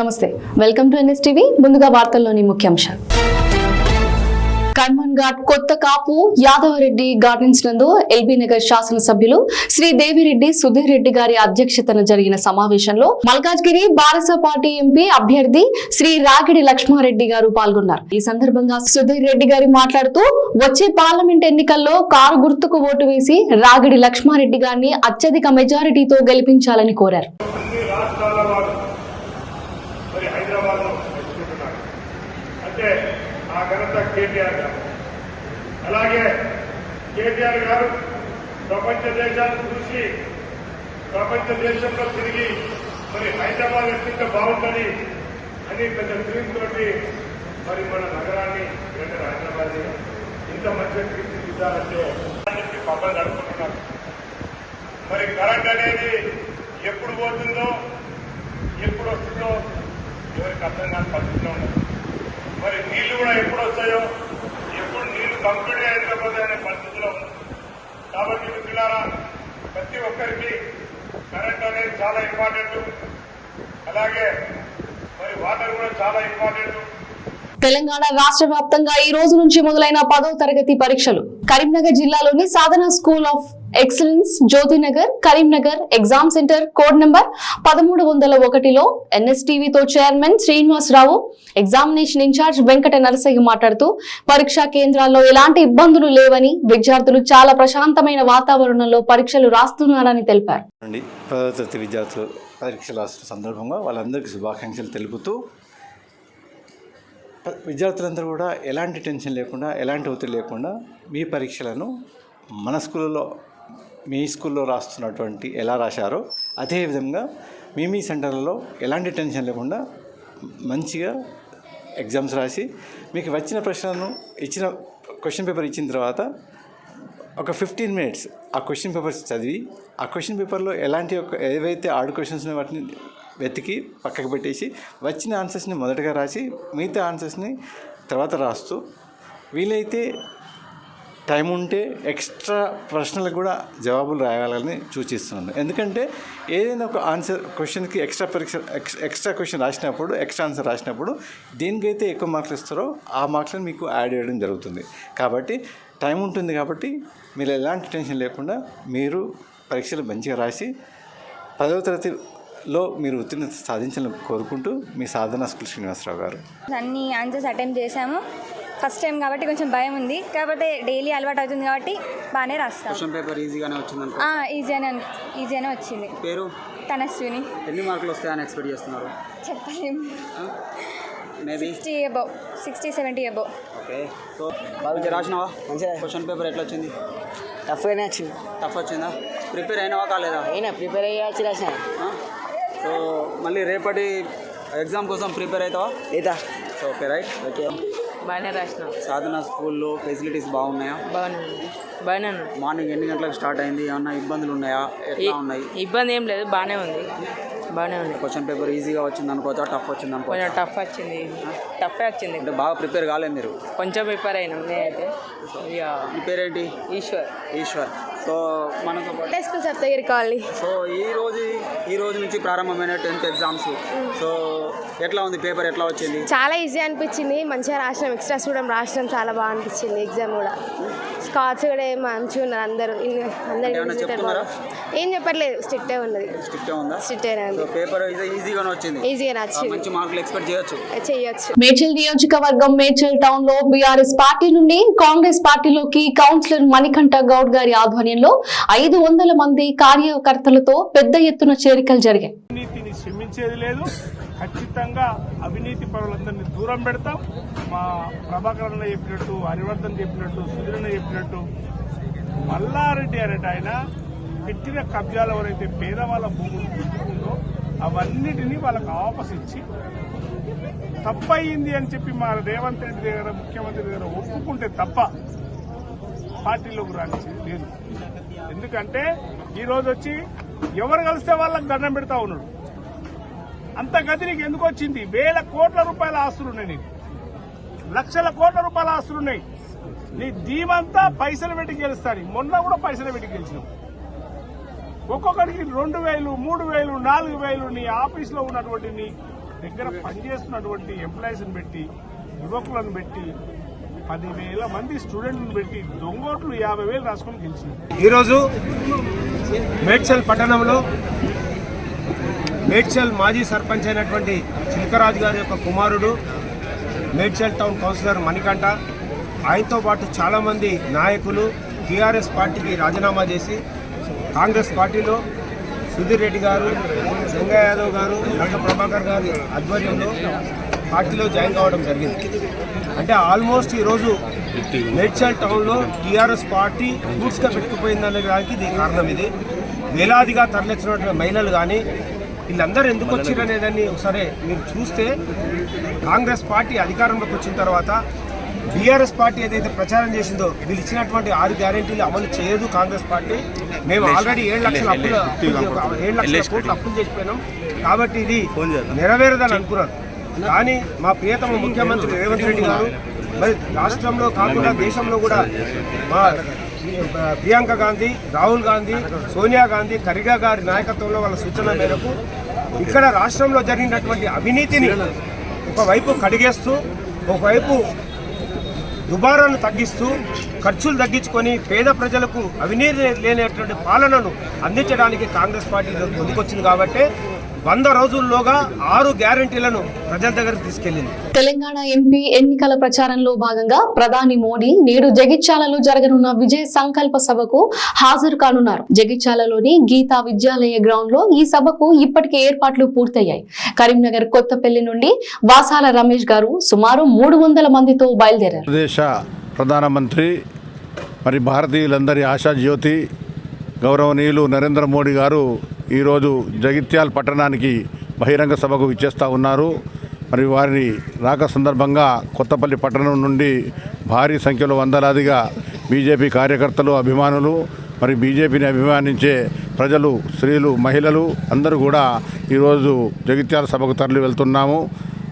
నమస్తే, welcome to NSTV. ముందుగా వార్తల్లోని ముఖ్యాంశాలు. కర్మన్ ఘాట్ కొత్త కాపు యాదవరెడ్డి గార్డెన్స్ నందు ఎల్బీ నగర్ శాసనసభ్యులు శ్రీ దేవిరెడ్డి సుధీర్ రెడ్డి గారి అధ్యక్షతన జరిగిన సమావేశంలో మల్కాజ్గిరి బారస పార్టీ ఎంపీ అభ్యర్థి శ్రీ రాగిడి లక్ష్మారెడ్డి గారు పాల్గొన్నారు. ఈ సందర్భంగా సుధీర్ రెడ్డి గారు మాట్లాడుతూ వచ్చే పార్లమెంట్ ఎన్నికల్లో కారు గుర్తుకు ఓటు వేసి రాగిడి లక్ష్మారెడ్డి గారిని అత్యధిక మెజారిటీతో గెలిపించాలని కోరారు. కేటీఆర్ గారు అలాగే కేటీఆర్ గారు ప్రపంచ దేశాలను చూసి ప్రపంచ దేశంలో తిరిగి మరి హైదరాబాద్ ఎత్తుంటే బాగుంటుంది అని పెద్ద డ్రీమ్ తోటి మరి మన నగరాన్ని హైదరాబాద్ ఇంత మంచిగా తీర్చిదిద్దాలంటే పబ్బలు నడుపుకుంటున్నారు. మరి కరెంట్ అనేది ఎప్పుడు పోతుందో ఎప్పుడు వస్తుందో ఎవరికి అర్థం కాని పరిస్థితిలో ఉండదు. మరి నీళ్లు కూడా ఎప్పుడు వస్తాయో ఎప్పుడు నీళ్లు కంప్లీట్ అయిపోతే అనే పరిస్థితిలో ఉంది. కాబట్టి మిత్రులారా, ప్రతి ఒక్కరికి కరెంట్ అనేది చాలా ఇంపార్టెంట్, అలాగే మరి వాటర్ కూడా చాలా ఇంపార్టెంట్. తెలంగాణ రాష్ట్ర వ్యాప్తంగా ఈ రోజు నుంచి మొదలైన 10వ తరగతి పరీక్షలు. కరీంనగర్ జిల్లాలోని Sadhana school of excellence Jyothinagar Karimnagar exam centre code number 1301లో ఎన్ఎస్టీవీతో chairman Srinivasarao, examination incharge Venkata Narasaiah మాట్లాడుతూ పరీక్షా కేంద్రాల్లో ఎలాంటి ఇబ్బందులు లేవని, విద్యార్థులు చాలా ప్రశాంతమైన వాతావరణంలో పరీక్షలు రాస్తున్నారని తెలిపారు. 10వ తరగతి విద్యార్థులు పరీక్షలు రాస్తున్న సందర్భంగా వాళ్ళందరికీ శుభాకాంక్షలు తెలుపుతూ విద్యార్థులందరూ కూడా ఎలాంటి టెన్షన్ లేకుండా, ఎలాంటి ఒత్తిడి లేకుండా మీ పరీక్షలను మన స్కూల్లో, మీ స్కూల్లో రాస్తున్నటువంటి ఎలా రాశారో అదేవిధంగా మీ సెంటర్లలో ఎలాంటి టెన్షన్ లేకుండా మంచిగా ఎగ్జామ్స్ రాసి మీకు వచ్చిన ప్రశ్నలను ఇచ్చిన క్వశ్చన్ పేపర్ ఇచ్చిన తర్వాత ఒక 15 మినిట్స్ ఆ క్వశ్చన్ పేపర్స్ చదివి ఆ క్వశ్చన్ పేపర్లో ఎలాంటి ఏవైతే ఆడ్ క్వశ్చన్స్ వాటిని వెతికి పక్కకు పెట్టేసి వచ్చిన ఆన్సర్స్ని మొదటగా రాసి మిగతా ఆన్సర్స్ని తర్వాత రాస్తూ వీలైతే టైం ఉంటే ఎక్స్ట్రా ప్రశ్నలకు కూడా జవాబులు రాయాలని సూచిస్తున్నాను. ఎందుకంటే ఏదైనా ఒక ఆన్సర్ క్వశ్చన్కి ఎక్స్ట్రా క్వశ్చన్ రాసినప్పుడు, ఎక్స్ట్రా ఆన్సర్ రాసినప్పుడు దేనికైతే ఎక్కువ మార్కులు ఇస్తారో ఆ మార్కులను మీకు యాడ్ చేయడం జరుగుతుంది. కాబట్టి టైం ఉంటుంది కాబట్టి మీరు ఎలాంటి టెన్షన్ లేకుండా మీరు పరీక్షలు మంచిగా రాసి 10వ తరగతిలో మీరు ఉత్తీర్ణత సాధించాలని కోరుకుంటూ మీ సాధన స్కూల్ శ్రీనివాసరావు గారు. అన్ని ఆన్సర్స్ అటెంప్ట్ చేశాము. ఫస్ట్ టైం కాబట్టి కొంచెం భయం ఉంది, కాబట్టి డైలీ అలవాటు అవుతుంది కాబట్టి బాగానే రాస్తాం. క్వశ్చన్ పేపర్ ఈజీగానే వచ్చింది. ఈజీగానే వచ్చింది. పేరు తనస్విని. ఎన్ని మార్కులు వస్తాయని ఎక్స్పెక్ట్ చేస్తున్నారు? చెప్పలేము, మేబీ 60-70 అబౌవ్. ఓకే. సో బాగా రాసినావా? మంచిగా. క్వశ్చన్ పేపర్ ఎట్లా వచ్చింది? టఫ్గానే వచ్చింది. టఫ్ వచ్చిందా? ప్రిపేర్ అయినావా కాలేదా? అయినా ప్రిపేర్ అయ్యి రాసిన. సో మళ్ళీ రేపటి ఎగ్జామ్ కోసం ప్రిపేర్ అవుతావా? అవుతా. So okay, right. ఓకే, బాగానే రాసిన. సాధన స్కూల్లో ఫెసిలిటీస్ బాగున్నాయా? బాగానే. మార్నింగ్ ఎన్ని గంటలకు స్టార్ట్ అయింది? ఏమన్నా ఇబ్బందులు ఉన్నాయా? ఎట్లా ఉన్నాయి? ఇబ్బంది ఏం లేదు, బాగానే ఉంది. క్వశ్చన్ పేపర్ ఈజీగా వచ్చింది అనుకోవచ్చా, టఫ్ వచ్చింది అనుకో? కొంచెం టఫ్ వచ్చింది. టఫే వచ్చింది. అంటే బాగా ప్రిపేర్ కాలేదు మీరు? కొంచెం ప్రిపేర్ అయినాం నేనైతే. ఇక మీ పేరేంటి? ఈశ్వర్. సో మనతో పాటు స్కూల్ సప్తగిరి కాలనీ. సో ఈ రోజు నుంచి ప్రారంభమైన 10th ఎగ్జామ్స్. సో ఎట్లా ఉంది పేపర్? ఎట్లా వచ్చింది? చాలా ఈజీ అనిపించింది, మంచిగా రాసినాం. ఎక్స్ట్రాస్ కూడా రాసినాం, చాలా బాగా అనిపించింది. ఎగ్జామ్ కూడా స్కాట్స్ కూడా మంచిగా ఉన్నారు అందరూ. ఏం చెప్పట్లేదు, స్ట్రిక్టే ఉన్నది. స్ట్రిక్టే ఉంది. పేపర్ ఈజీగానే వచ్చింది. మంచి మార్కులు ఎక్స్పెక్ట్ చేయొచ్చు. మేడ్చల్ నియోజకవర్గం మేడ్చల్ టౌన్ లో బీఆర్ఎస్ పార్టీ నుండి కాంగ్రెస్ పార్టీలోకి కౌన్సిలర్ మణికంఠ గౌడ్ గారి ఆధ్వర్యంలో 500 మంది కార్యకర్తలతో పెద్ద ఎత్తున చేరికలు జరిగాయి. అవినీతిని క్షమించేది లేదు. ఖచ్చితంగా అవినీతి పరులందరినీ దూరం పెడతాం. మా ప్రభాకర్ చెప్పినట్టు, హరివర్ధన్ చెప్పినట్టు, సుధీరన్న చెప్పినట్టు, మల్లారెడ్డి అనేట ఆయన పెట్టిన కబ్జాలు ఎవరైతే పేదవాళ్ళ భూములు పెట్టుకుందో అవన్నిటినీ వాళ్ళకు ఆపస్ ఇచ్చి తప్పయింది అని చెప్పి మా రేవంత్ రెడ్డి దగ్గర, ముఖ్యమంత్రి దగ్గర ఒప్పుకుంటే తప్ప పార్టీలోకి రానిచ్చేది లేదు. ఎందుకంటే ఈరోజు వచ్చి ఎవరు కలిస్తే వాళ్ళకి దండం పెడతా ఉన్నాడు. అంత గది నీకు ఎందుకు వచ్చింది? 1000 కోట్ల రూపాయల ఆస్తులున్నాయి, నీకు లక్షల కోట్ల రూపాయల ఆస్తులున్నాయి. నీ ధీమంతా పైసలు పెట్టి గెలుస్తాను. మొన్న కూడా పైసలు పెట్టి గెలిచినావు. ఒక్కొక్కడికి 2000, 3000, 4000 నీ ఆఫీస్లో ఉన్నటువంటి నీ దగ్గర పనిచేస్తున్నటువంటి ఎంప్లాయీస్ని పెట్టి యువకులను పెట్టి 10,000 మంది స్టూడెంట్లను పెట్టి దొంగోట్లు 50,000 రాసుకొని గెలిచింది. ఈరోజు మేడ్చల్ పట్టణంలో మేడ్చల్ మాజీ సర్పంచ్ అయినటువంటి చిలకరాజు గారి యొక్క కుమారుడు మేడ్చల్ టౌన్ కౌన్సిలర్ మణికంఠ, ఆయనతో పాటు చాలామంది నాయకులు టీఆర్ఎస్ పార్టీకి రాజీనామా చేసి కాంగ్రెస్ పార్టీలో సుధీర్ రెడ్డి గారు, వెంకయ్య యాదవ్ గారు, నల్ల ప్రభాకర్ గారి ఆధ్వర్యంలో పార్టీలో జాయిన్ కావడం జరిగింది. అంటే ఆల్మోస్ట్ ఈరోజు మేడ్చల్ టౌన్లో టీఆర్ఎస్ పార్టీ రూట్స్గా పెట్టుకుపోయిందనే దానికి ఇది కారణం. ఇది వేలాదిగా తరలించినటువంటి మహిళలు కానీ వీళ్ళందరూ ఎందుకు వచ్చారనేదాన్ని ఒకసారి మీరు చూస్తే, కాంగ్రెస్ పార్టీ అధికారంలోకి వచ్చిన తర్వాత బీఆర్ఎస్ పార్టీ ఏదైతే ప్రచారం చేసిందో వీళ్ళు ఇచ్చినటువంటి 6 గ్యారెంటీలు అమలు చేయదు కాంగ్రెస్ పార్టీ. మేము ఆల్రెడీ 7 లక్షల కోట్లు అప్పులు చేసిపోయినాం కాబట్టి ఇది నెరవేరదని అనుకున్నారు. కానీ మా ప్రియతమ ముఖ్యమంత్రి రేవంత్ రెడ్డి గారు మరి రాష్ట్రంలో కాకుండా దేశంలో కూడా మా ప్రియాంక గాంధీ, రాహుల్ గాంధీ, సోనియా గాంధీ, ఖర్గే గారి నాయకత్వంలో వాళ్ళ సూచన మేరకు ఇక్కడ రాష్ట్రంలో జరిగినటువంటి అవినీతిని ఒకవైపు కడిగేస్తూ, ఒకవైపు దుబారాను తగ్గిస్తూ, ఖర్చులు తగ్గించుకొని పేద ప్రజలకు అవినీతి లేనటువంటి పాలనను అందించడానికి కాంగ్రెస్ పార్టీ ముందుకొచ్చింది. కాబట్టి 100 రోజుల్లోగా 6 గ్యారెంటీలను ప్రజల దగ్గరకు తీసుకెళ్లింది. తెలంగాణ ఎంపీ ఎన్నికల ప్రచారంలో భాగంగా ప్రధాని మోడీ నేడు జగిత్యాలలో జరగనున్న విజయ సంకల్ప సభకు హాజరు కానున్నారు. జగిత్యాలలోని గీతా విద్యాలయ గ్రౌండ్ లో ఈ సభకు ఇప్పటికే ఏర్పాట్లు పూర్తయ్యాయి. కరీంనగర్ కొత్తపల్లి నుండి వాసాల రమేష్ గారు సుమారు 300 మందితో బయలుదేరారు. దేశ ప్రధానమంత్రి మరి భారతీయులందరి ఆశాజ్యోతి గౌరవనీయులు నరేంద్ర మోడీ గారు ఈరోజు జగిత్యాల పట్టణానికి బహిరంగ సభకు ఇచ్చేస్తూ ఉన్నారు. మరి వారిని రాక సందర్భంగా కొత్తపల్లి పట్టణం నుండి భారీ సంఖ్యలో వందలాదిగా బీజేపీ కార్యకర్తలు, అభిమానులు, మరి బీజేపీని అభిమానించే ప్రజలు, స్త్రీలు, మహిళలు అందరూ కూడా ఈరోజు జగిత్యాల సభకు తరలి వెళ్తున్నాము.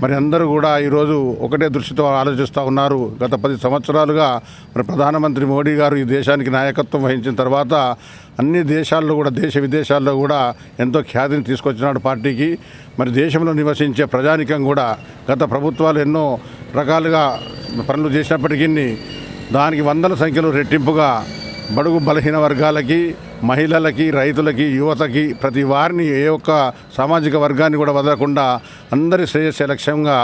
మరి అందరూ కూడా ఈరోజు ఒకటే దృష్టితో ఆలోచిస్తూ ఉన్నారు. గత 10 సంవత్సరాలుగా మరి ప్రధానమంత్రి మోడీ గారు ఈ దేశానికి నాయకత్వం వహించిన తర్వాత అన్ని దేశాల్లో కూడా, దేశ విదేశాల్లో కూడా ఎంతో ఖ్యాతిని తీసుకొచ్చినాడు పార్టీకి. మరి దేశంలో నివసించే ప్రజానికం కూడా గత ప్రభుత్వాలు ఎన్నో రకాలుగా పనులు చేసినప్పటికీ దానికి 100ల సంఖ్యలో రెట్టింపుగా బడుగు బలహీన వర్గాలకి, మహిళలకి, రైతులకి, యువతకి, ప్రతి వారిని ఏ ఒక్క సామాజిక వర్గాన్ని కూడా వదలకుండా అందరి శ్రేయస్సే లక్ష్యంగా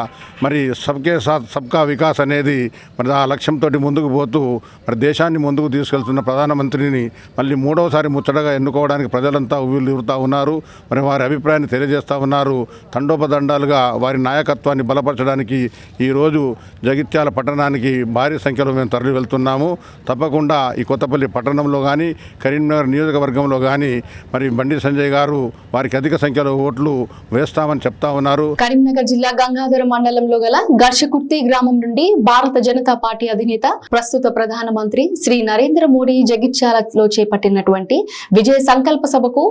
మరి సబ్కే సాత్ సబ్కా వికాస్ అనేది మరి ఆ లక్ష్యంతో ముందుకు పోతూ మరి దేశాన్ని ముందుకు తీసుకెళ్తున్న ప్రధానమంత్రిని మళ్ళీ 3వసారి ముచ్చటగా ఎన్నుకోవడానికి ప్రజలంతా ఉవ్విళ్ళూరుతూ ఉన్నారు. మరి వారి అభిప్రాయాన్ని తెలియజేస్తూ ఉన్నారు. తండోపదండాలుగా వారి నాయకత్వాన్ని బలపరచడానికి ఈరోజు జగిత్యాల పట్టణానికి భారీ సంఖ్యలో మేము తరలి వెళ్తున్నాము. తప్పకుండా ఈ కొత్తపల్లి పట్టణంలో కానీ, కరీంనగర్ నియోజకవర్గంలో కానీ మరి బండి సంజయ్ గారు వారికి అధిక సంఖ్యలో ఓట్లు వేస్తామని చెప్తా ఉన్నారు. కరీంనగర్ జిల్లా గంగాధర మండలంలో గల గర్షకుర్తి గ్రామం నుండి భారత జనతా పార్టీ అధినేత, ప్రస్తుత ప్రధానమంత్రి శ్రీ నరేంద్ర మోడీ జగిత్యాలలో చేపట్టినటువంటి విజయ సంకల్ప సభకు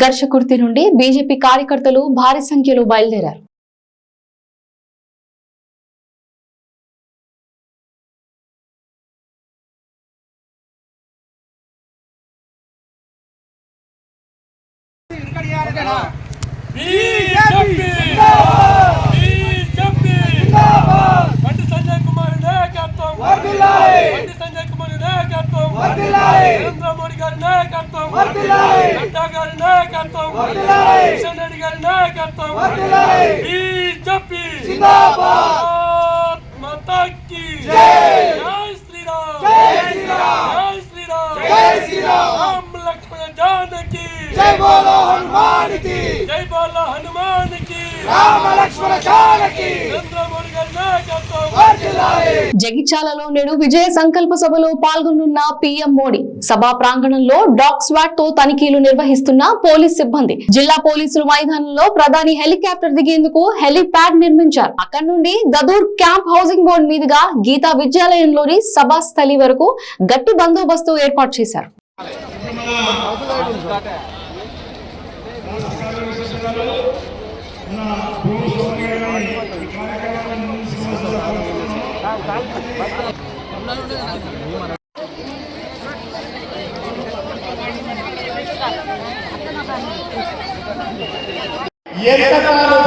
గర్షకుర్తి నుండి బీజేపీ కార్యకర్తలు భారీ సంఖ్యలో బయలుదేరారు. బండి సంజయ్ కుమార్ నాయకత్వం, బండి సంజయ్ కుమార్ నాయకత్వం, నరేంద్ర మోడీ గారి నాయకత్వం, నడ్డా గారి నాయకత్వం, కిషన్ రెడ్డి గారి నాయకత్వం, బీజేపీ జిందాబాద్, మాతా కీ జై శ్రీరామ్, జై శ్రీరామ్, జై శ్రీరామ్, రామ్ లక్ష్మణ జానకి, జై బోలో హనుమాన్ కి, జై బోలో హనుమాన్ కి, రామ లక్ష్మణ జానకి, నరేంద్ర మోడీ గారి నాయకత్వం వర్ధిల్లాలి. జగిత్యాలలో నేడు విజయ సంకల్ప సభలో పాల్గొనున్న పీఎం మోడీ సభా ప్రాంగణంలో డాగ్ స్వాట్ తో తనిఖీలు నిర్వహిస్తున్న పోలీస్ సిబ్బంది. జిల్లా పోలీసులు మైదానంలో ప్రధాని హెలికాప్టర్ దిగేందుకు హెలిప్యాడ్ నిర్మించారు. అక్కడి నుండి దదూర్ క్యాంప్ హౌసింగ్ బోర్డు మీదుగా గీతా విద్యాలయంలోని సభా స్థలి వరకు గట్టి బందోబస్తు ఏర్పాటు చేశారు.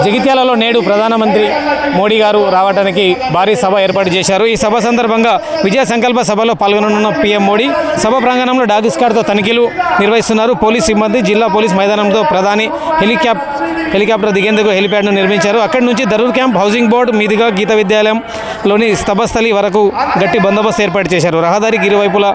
జగిత్యాలలో నేడు ప్రధానమంత్రి మోడీ గారు రావడానికి భారీ సభ ఏర్పాటు చేశారు. ఈ సభ సందర్భంగా విజయ సంకల్ప సభలో పాల్గొననున్న పీఎం మోడీ సభ ప్రాంగణంలో డాగ్ స్క్వాడ్తో తనిఖీలు నిర్వహిస్తున్నారు. పోలీస్ సిబ్బంది జిల్లా పోలీస్ మైదానంతో ప్రధాని హెలికాప్టర్ దిగేందుకు హెలిప్యాడ్ను నిర్మించారు. అక్కడి నుంచి దరూర్ క్యాంప్, హౌసింగ్ బోర్డు మీదుగా గీత విద్యాలయంలోని స్తభస్థలి వరకు గట్టి బందోబస్తు ఏర్పాటు చేశారు. రహదారికి ఇరువైపులా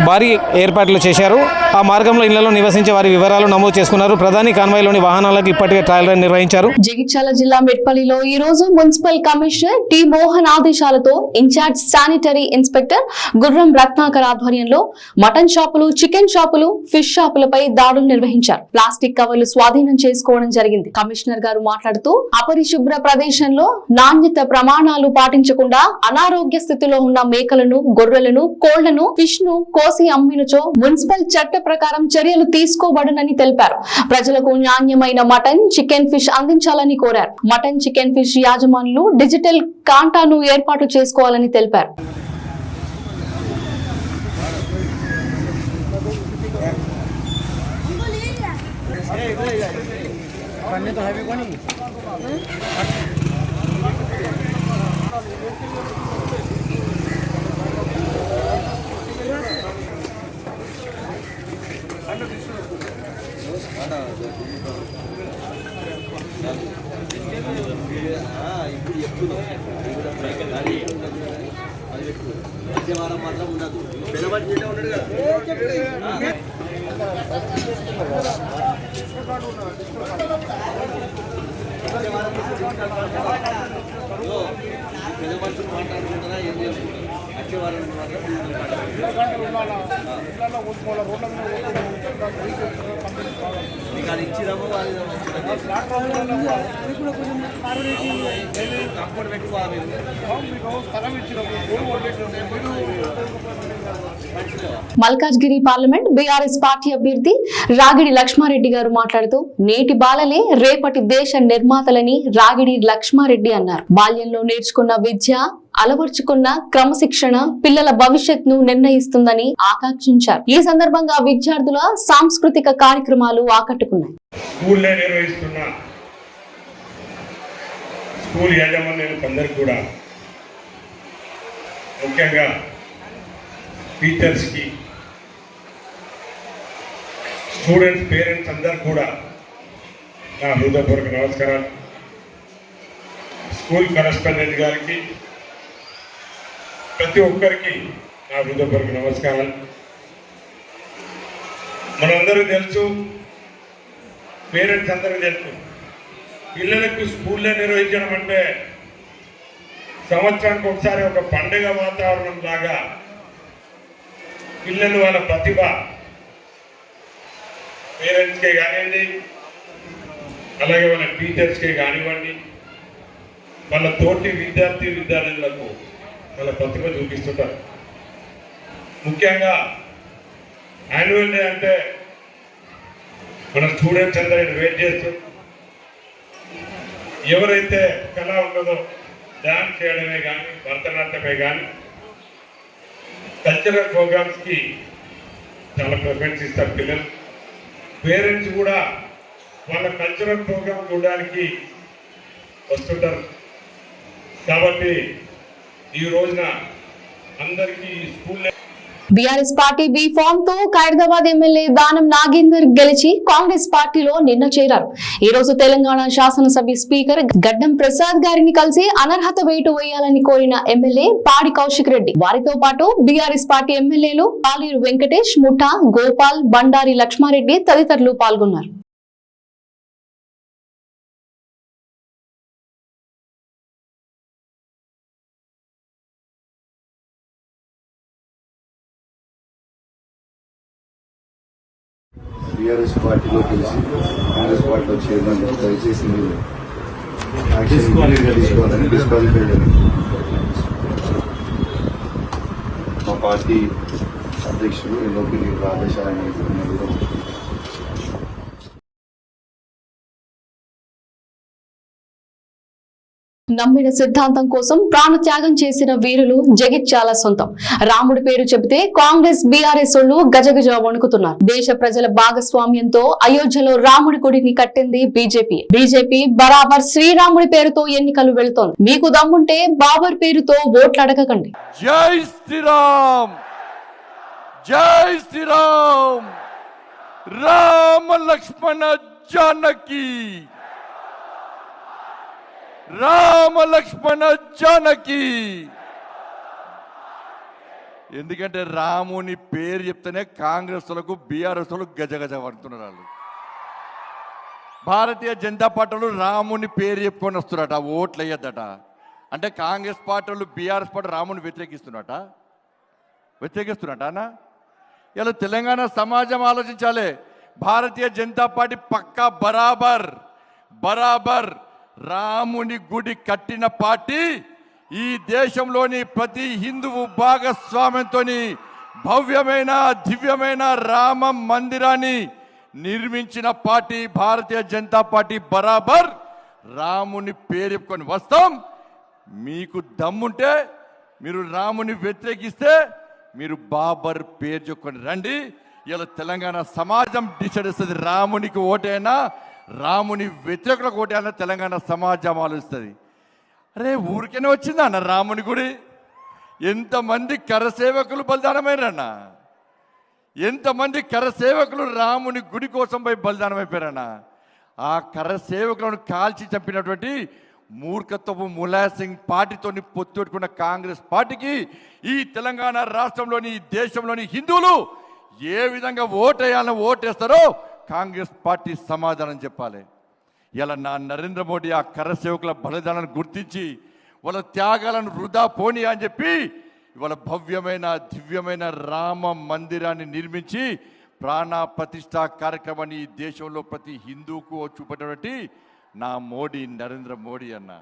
భారీ ఏర్పాట్లు చేశారు. ఆ మార్గంలో ఇళ్లలో నివసించే వారి వివరాలు నమోదు చేసుకున్నారు. ప్రధాని కాన్వాయ్లోని వాహనాలకు ఇప్పటికే ట్రయల్ రన్ నిర్వహించారు. జగిత్యాల జిల్లా మెట్పల్లిలో ఈ రోజు మున్సిపల్ కమిషనర్ టి మోహన్ ఆదేశాలతో ఇన్ఛార్జ్ శానిటరీ ఇన్స్పెక్టర్ గుర్రం రత్నాకర్ ఆధ్వర్యంలో మటన్ షాపులు, చికెన్ షాపులు, ఫిష్ షాపులపై దాడులు నిర్వహించారు. ప్లాస్టిక్ కవర్లు స్వాధీనం చేసుకోవడం జరిగింది. కమిషనర్ గారు మాట్లాడుతూ అపరిశుభ్ర ప్రదేశంలో నాణ్యత ప్రమాణాలు పాటించకుండా అనారోగ్య స్థితిలో ఉన్న మేకలను, గొర్రెలను, కోళ్లను, ఫిష్ ను కోసి అమ్మినచో మున్సిపల్ చట్ట ప్రకారం చర్యలు తీసుకోబడునని తెలిపారు. ప్రజలకు నాణ్యమైన మటన్, చికెన్, ఫిష్ అందించాలని కోరారు. మటన్, చికెన్, ఫిష్ యాజమానులు డిజిటల్ కాంటాను ఏర్పాటు చేసుకోవాలని తెలిపారు. మల్కాజ్గిరి పార్లమెంట్ బీఆర్ఎస్ పార్టీ అభ్యర్థి రాగిడి లక్ష్మారెడ్డి గారు మాట్లాడుతూ నేటి బాలలే రేపటి దేశ నిర్మాతలని రాగిడి లక్ష్మారెడ్డి అన్నారు. బాల్యంలో నేర్చుకున్న విద్య, అలవర్చుకున్న క్రమశిక్షణ పిల్లల భవిష్యత్తును నిర్ణయిస్తుందని ఆకాంక్షించారు. ఈ సందర్భంగా విద్యార్థుల సాంస్కృతిక కార్యక్రమాలు ఆకట్టుకున్నాయి. స్కూల్ యాజమాన్యానికి అందరికీ కూడా, ముఖ్యంగా టీచర్స్కి, స్టూడెంట్స్, పేరెంట్స్ అందరికి కూడా నా హృదయపూర్వక నమస్కారాలు. స్కూల్ కరెస్పాండెంట్ గారికి, ప్రతి ఒక్కరికి నా హృదయపూర్వక నమస్కారాలు. మనందరూ తెలుసు, పేరెంట్స్ అందరికీ తెలుసు, పిల్లలకు స్కూల్లో నిర్వహించడం అంటే సంవత్సరానికి ఒకసారి ఒక పండుగ వాతావరణం లాగా పిల్లలు వాళ్ళ ప్రతిభ పేరెంట్స్కే కానివ్వండి, అలాగే వాళ్ళ టీచర్స్కే కానివ్వండి, వాళ్ళ తోటి విద్యార్థులకు వాళ్ళ ప్రతిభ చూపిస్తుంటారు. ముఖ్యంగా యాన్యువల్ డే అంటే మన స్టూడెంట్స్ అందరూ వెయిట్ చేస్తూ, ఎవరైతే కళ ఉన్నదో డ్యాన్స్ చేయడమే కానీ, భరతనాట్యమే కానీ, కల్చరల్ ప్రోగ్రామ్స్కి చాలా ప్రిఫరెన్స్ ఇస్తారు పిల్లలు. పేరెంట్స్ కూడా వాళ్ళ కల్చరల్ ప్రోగ్రామ్ చూడడానికి వస్తుంటారు. కాబట్టి ఈ రోజున అందరికీ school BRS party B form తో ఖైరదాబాద్ ఎమ్మెల్యే దానం నాగేందర్ గెలిచి కాంగ్రెస్ పార్టీలో నిన్న చేరారు. ఈ రోజు తెలంగాణ శాసనసభ స్పీకర్ గడ్డం ప్రసాద్ గారిని కలిసి అనర్హత వేటు వేయాలని కోరిన ఎమ్మెల్యే పాడి కౌశిక్ రెడ్డి, వారితో పాటు బీఆర్ఎస్ పార్టీ ఎమ్మెల్యేలు పాలేరు వెంకటేష్, ముఠా గోపాల్, బండారి లక్ష్మారెడ్డి తదితరులు పాల్గొన్నారు. బీఆర్ఎస్ పార్టీలో కలిసి కాంగ్రెస్ పార్టీలో చేయమని దయచేసి మీరు తీసుకోవాలని డిస్క్వాలిఫైడ్ అని మా పార్టీ అధ్యక్షుడు ఎన్నోకి ఆదేశాలను నమ్మిన సిద్ధాంతం కోసం ప్రాణ త్యాగం చేసిన వీరులు జగిత్యాల సొంతం. రాముడి పేరు చెబితే కాంగ్రెస్ బీఆర్ఎస్ వాళ్ళు గజగజ వణుకుతున్నారు. దేశ ప్రజల భాగస్వామ్యంతో అయోధ్యలో రాముడి గుడిని కట్టింది బీజేపీ బరాబర్ శ్రీరాముడి పేరుతో ఎన్నికలు వెళుతోంది. మీకు దమ్ముంటే బాబర్ పేరుతో ఓట్లు అడగకండి. జై శ్రీరామ్, జై శ్రీరామ్, రామ లక్ష్మణ జానకి, రామ లక్ష్మణ జానకి. ఎందుకంటే రాముని పేరు చెప్తేనే కాంగ్రెస్ వాళ్ళకు బీఆర్ఎస్ వాళ్ళు గజగజ పడుతున్నారు. వాళ్ళు భారతీయ జనతా పార్టీ వాళ్ళు రాముని పేరు చెప్పుకొని వస్తున్నారట, ఓట్లు వేయద్దట. అంటే కాంగ్రెస్ పార్టీ వాళ్ళు బీఆర్ఎస్ పార్టీ రాముని వ్యతిరేకిస్తున్నట అన్న. ఇలా తెలంగాణ సమాజం ఆలోచించాలి. భారతీయ జనతా పార్టీ పక్కా బరాబర్ రాముని గుడి కట్టిన పార్టీ. ఈ దేశంలోని ప్రతి హిందువు భాగస్వామ్యంతో భవ్యమైన దివ్యమైన రామ మందిరాన్ని నిర్మించిన పార్టీ భారతీయ జనతా పార్టీ. బరాబర్ రాముని పేరు చెప్పుకొని వస్తాం. మీకు దమ్ముంటే మీరు రాముని వ్యతిరేకిస్తే మీరు బాబర్ పేరు చెప్పుకొని రండి. ఇలా తెలంగాణ సమాజం డిసైడ్ చేస్తుంది. రామునికి ఓటైనా రాముని వ్యతిరేకులకు ఓటైనా తెలంగాణ సమాజం ఆలోచిస్తుంది. అరే ఊరికనే వచ్చిందా అన్న రాముని గుడి? ఎంతమంది కరసేవకులు బలిదానమైనారన్న, ఎంతమంది కరసేవకులు రాముని గుడి కోసం పోయి బలిదానమైపోయారన్న. ఆ కరసేవకులను కాల్చి చంపినటువంటి మూర్ఖత్వపు ములాయం సింగ్ పార్టీతోని పొత్తు పెట్టుకున్న కాంగ్రెస్ పార్టీకి ఈ తెలంగాణ రాష్ట్రంలోని ఈ దేశంలోని హిందువులు ఏ విధంగా ఓటేయాలని ఓటేస్తారో కాంగ్రెస్ పార్టీ సమాధానం చెప్పాలి. ఇలా నరేంద్ర మోడీ ఆ కరసేవకుల బలిదానాన్ని గుర్తించి వాళ్ళ త్యాగాలను వృధా పోనీ అని చెప్పి ఇవాళ భవ్యమైన దివ్యమైన రామ మందిరాన్ని నిర్మించి ప్రాణ ప్రతిష్ఠ కార్యక్రమాన్ని ఈ దేశంలో ప్రతి హిందువుకు చూపేటువంటి నా మోడీ, నరేంద్ర మోడీ అన్న.